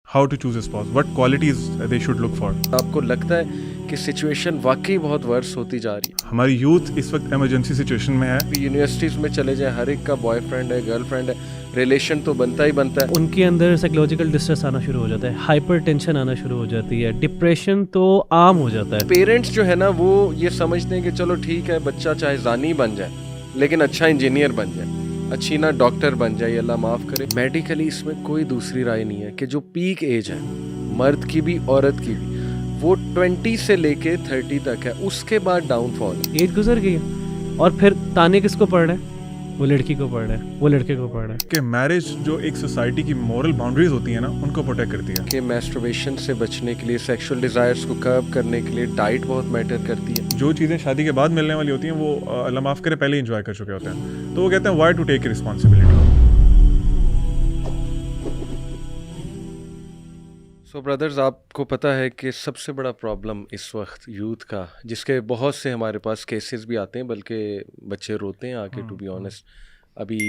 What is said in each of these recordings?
how to choose a spouse, what qualities they should look for. आपको लगता है कि सिचुएशन वाकई बहुत वर्स होती जा रही है? हमारी यूथ इस वक्त इमरजेंसी सिचुएशन में है. यूनिवर्सिटीज में चले जाएं, हर एक का बॉयफ्रेंड है, गर्लफ्रेंड है, रिलेशन तो बनता ही बनता है. उनके अंदर साइकोलॉजिकल डिस्ट्रेस आना शुरू हो जाता है, हाइपर टेंशन आना शुरू हो जाती है, डिप्रेशन तो आम हो जाता है. पेरेंट्स जो है ना वो ये समझते हैं कि चलो ठीक है, बच्चा चाहे जानी बन जाए लेकिन अच्छा इंजीनियर बन जाए, अच्छी ना डॉक्टर बन जाए, अल्लाह माफ़ करे. मेडिकली इसमें कोई दूसरी राय नहीं है कि जो पीक एज है मर्द की भी औरत की भी, वो 20 से लेके 30 तक है, उसके बाद डाउनफॉल है. एज गुजर गई है और फिर ताने किसको पड़ रहे हैं? वो लड़की को पड़ रहा है, वो लड़के को पड़ रहा है. कि मैरिज जो एक सोसाइटी की मॉरल बाउंड्रीज होती है ना, उनको प्रोटेक्ट करती है. कि मैस्टरबेशन से बचने के लिए, सेक्सुअल डिज़ायर्स को कर्ब करने के लिए डाइट बहुत मैटर करती है. जो चीज़ें शादी के बाद मिलने वाली होती हैं वो अल्लाह माफ़ करे पहले इंजॉय कर चुके होते हैं, तो वो कहते हैं why to take responsibility. So brothers, आपको पता है कि सबसे बड़ा प्रॉब्लम इस वक्त यूथ का, जिसके बहुत से हमारे पास केसेस भी आते हैं, बल्कि बच्चे रोते हैं आके, टू बी ऑनेस्ट. अभी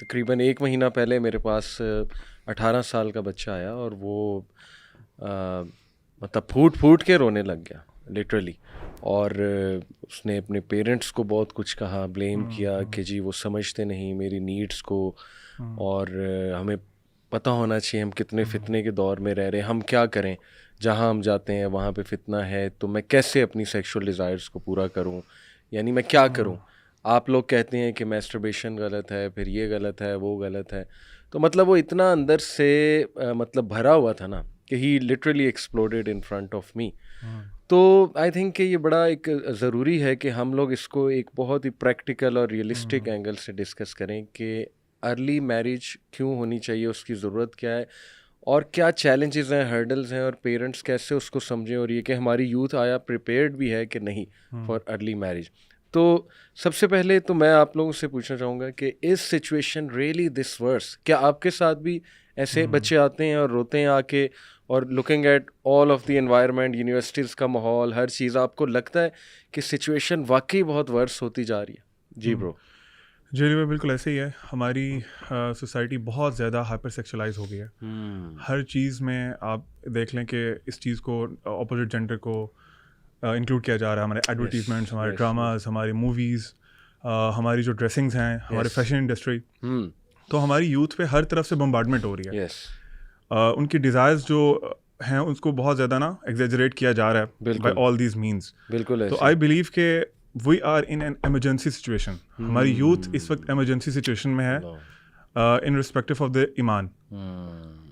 तकरीबन 1 महीना पहले मेरे पास 18 साल का बच्चा आया और वो मतलब फूट फूट के रोने लग गया लिटरली. और उसने अपने पेरेंट्स को बहुत कुछ कहा, ब्लेम किया कि जी वो समझते नहीं मेरी नीड्स को, और हमें पता होना चाहिए हम कितने फितने के दौर में रह रहे हैं, हम क्या करें, जहाँ हम जाते हैं वहाँ पे फितना है, तो मैं कैसे अपनी सेक्सुअल डिज़ायर्स को पूरा करूँ, यानी मैं क्या करूँ. आप लोग कहते हैं कि मैस्टरबेशन गलत है, फिर ये गलत है, वो गलत है. तो मतलब वो इतना अंदर से मतलब भरा हुआ था ना कि he literally exploded in front of me. तो आई थिंक कि ये बड़ा एक ज़रूरी है कि हम लोग इसको एक बहुत ही प्रैक्टिकल और रियलिस्टिक एंगल से डिस्कस करें कि अर्ली मैरिज क्यों होनी चाहिए, उसकी ज़रूरत क्या है, और क्या चैलेंजेस हैं, हर्डल्स हैं, और पेरेंट्स कैसे उसको समझें, और ये कि हमारी यूथ आया प्रिपेयर्ड भी है कि नहीं फॉर अर्ली मैरिज. तो सबसे पहले तो मैं आप लोगों से पूछना चाहूँगा कि इस सिचुएशन रियली दिस वर्स? क्या आपके साथ भी ऐसे बच्चे आते हैं और रोते हैं आके, और looking at all of the environment, universities का माहौल, हर चीज़, आपको लगता है कि सिचुएशन वाकई बहुत वर्स होती जा रही है? जी ब्रो. जी भाई, बिल्कुल ऐसे ही है. हमारी सोसाइटी बहुत ज़्यादा हाइपर सेक्सुअलाइज हो गई है. हर चीज़ में आप देख लें कि इस चीज़ को, अपोजिट जेंडर को इंक्लूड किया जा रहा है. हमारे एडवर्टीजमेंट्स, हमारे ड्रामाज, हमारी मूवीज़, हमारी जो ड्रेसिंग्स हैं, हमारे फैशन इंडस्ट्री, तो हमारी यूथ पे हर तरफ से बम्बार्डमेंट हो रही है. उनकी डिज़ायर्स जो हैं उसको बहुत ज़्यादा ना एग्जेजरेट किया जा रहा है बाय ऑल दीज मीन्स. बिल्कुल. तो आई बिलीव के we are in an emergency situation. हमारी यूथ इस वक्त एमरजेंसी सिचुएशन में है इन रिस्पेक्टिव ऑफ द ईमान.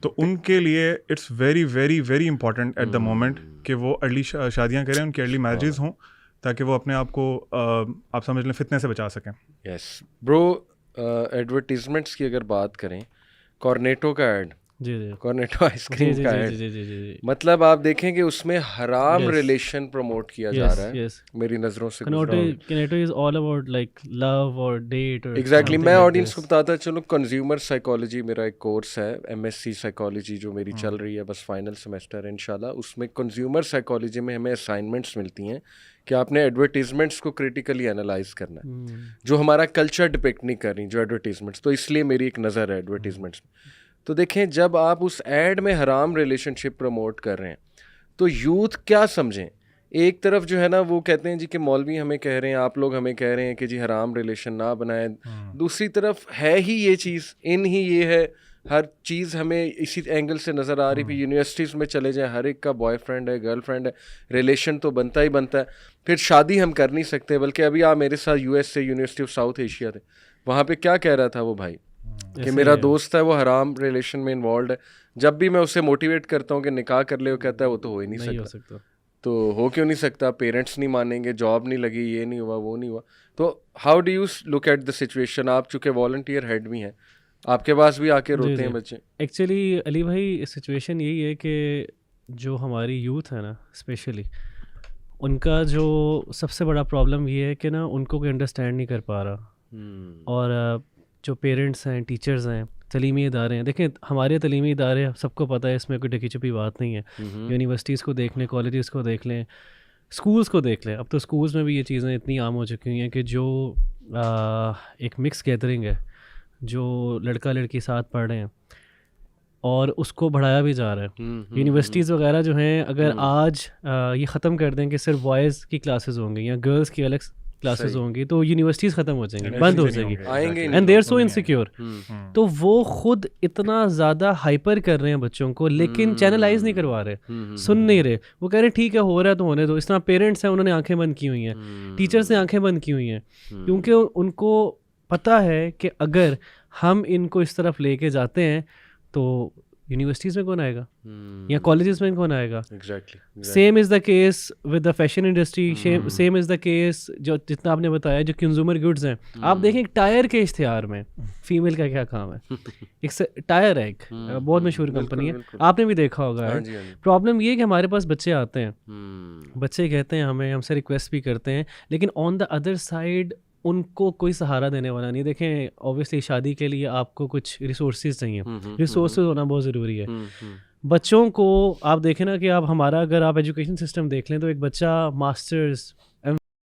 तो उनके लिए it's very very very important at the moment कि वो अर्ली शादियाँ करें, उनकी अर्ली मैरिजेस हों, ताकि वो अपने आप को आप समझ लें फितने से बचा सकें. Yes bro. एडवर्टीजमेंट्स की अगर बात करें, कॉर्नेटो का ऐड, जी जी, कॉर्नेटो आइसक्रीम का जी ऐड, जी जी जी, मतलब आप देखें कि उसमें हराम Yes. रिलेशन प्रमोट किया जा रहा है. मेरी नज़रों से Kanato is all about like love or date or exactly. something मैं like ऑडियंस को this. बताता चलो, कंज्यूमर साइकोलॉजी मेरा एक कोर्स है, MSc साइकोलॉजी जो मेरी चल रही है, बस फाइनल सेमेस्टर है इंशाल्लाह. उसमें कंज्यूमर साइकोलॉजी में हमें असाइनमेंट्स मिलती हैं कि आपने एडवर्टीजमेंट्स को क्रिटिकली एनालाइज करना है, जो हमारा कल्चर डिपिक्ट नहीं कर रही जो एडवर्टीजमेंट्स. तो इसलिए मेरी एक नज़र है एडवर्टीजमेंट्स में. तो देखें, जब आप उस एड में हराम रिलेशनशिप प्रमोट कर रहे हैं तो यूथ क्या समझें? एक तरफ जो है ना वो कहते हैं जी कि मौलवी हमें कह रहे हैं, आप लोग हमें कह रहे हैं कि जी हराम रिलेशन ना बनाएं. दूसरी तरफ है ही ये चीज़, इन ही ये है, हर चीज़ हमें इसी एंगल से नज़र आ रही है. यूनिवर्सिटीज़ में चले जाएं, हर एक का बॉयफ्रेंड है, गर्लफ्रेंड है, रिलेशन तो बनता ही बनता है. फिर शादी हम कर नहीं सकते. बल्कि अभी आप मेरे साथ US से यूनिवर्सिटी ऑफ साउथ एशिया थे, वहाँ पे क्या कह रहा था वो भाई कि मेरा दोस्त है वो हराम रिलेशन में इन्वॉल्व है. जब भी मैं उसे मोटिवेट करता हूँ कि निकाह कर ले, वो कहता है वो तो हो ही नहीं सकता. तो हो क्यों नहीं सकता? पेरेंट्स नहीं मानेंगे, जॉब नहीं लगी, ये नहीं हुआ, वो नहीं हुआ. तो how do you look at the situation? आप चूँकि वॉलंटियर हेड भी हैं, आपके पास भी आके रोते हैं बच्चे. एक्चुअली अली भाई, सिचुएशन यही है कि जो हमारी यूथ है ना, स्पेशली उनका जो सबसे बड़ा प्रॉब्लम ये है कि ना उनको कोई अंडरस्टैंड नहीं कर पा रहा. और जो पेरेंट्स हैं, टीचर्स हैं, तलीमी इदारे हैं, देखें हमारे तलीमी इदारे सबको पता है, इसमें कोई ढकी छुपी बात नहीं है. यूनिवर्सिटीज़ को देख लें, कॉलेजेस को देख लें, स्कूल्स को देख लें. अब तो स्कूल्स में भी ये चीज़ें इतनी आम हो चुकी हैं कि जो एक मिक्स गैदरिंग है, जो लड़का लड़की साथ पढ़ रहे हैं, और उसको बढ़ाया भी जा रहा है। यूनिवर्सिटीज़ वगैरह जो हैं, अगर आज ये ख़त्म कर दें कि सिर्फ बॉयज़ की क्लासेस होंगी या गर्ल्स की अलग क्लासेस होंगी, तो यूनिवर्सिटीज़ ख़त्म हो जाएंगी, बंद हो जाएंगी, and they are so insecure. तो वो खुद इतना ज़्यादा हाइपर कर रहे हैं बच्चों को, लेकिन चैनलाइज नहीं करवा रहे, सुन नहीं रहे। वो कह रहे हैं ठीक है, हो रहा है तो होने दो। इस तरह पेरेंट्स हैं, उन्होंने आंखें बंद की हुई हैं, टीचर्स ने आंखें बंद की हुई हैं, क्योंकि उनको पता है कि अगर हम इनको इस तरफ लेके जाते हैं तो यूनिवर्सिटीज़ में कौन आएगा या कॉलेजेस में कौन आएगा। Same is the case with the fashion industry, same is the case जो जितना आपने बताया जो कंज्यूमर गुड्स हैं। आप देखें एक टायर के इश्तिहार में फीमेल का क्या काम है, एक टायर है, एक बहुत मशहूर कंपनी है, आपने भी देखा होगा। प्रॉब्लम ये है कि हमारे पास बच्चे आते हैं, बच्चे कहते हैं हमें, हमसे रिक्वेस्ट भी करते हैं, लेकिन ऑन द अदर साइड उनको कोई सहारा देने वाला नहीं। देखें, ऑब्वियसली शादी के लिए आपको कुछ रिसोर्सेज चाहिए, रिसोर्सेज होना बहुत ज़रूरी है। बच्चों को आप देखें ना कि आप हमारा अगर आप एजुकेशन सिस्टम देख लें तो एक बच्चा मास्टर्स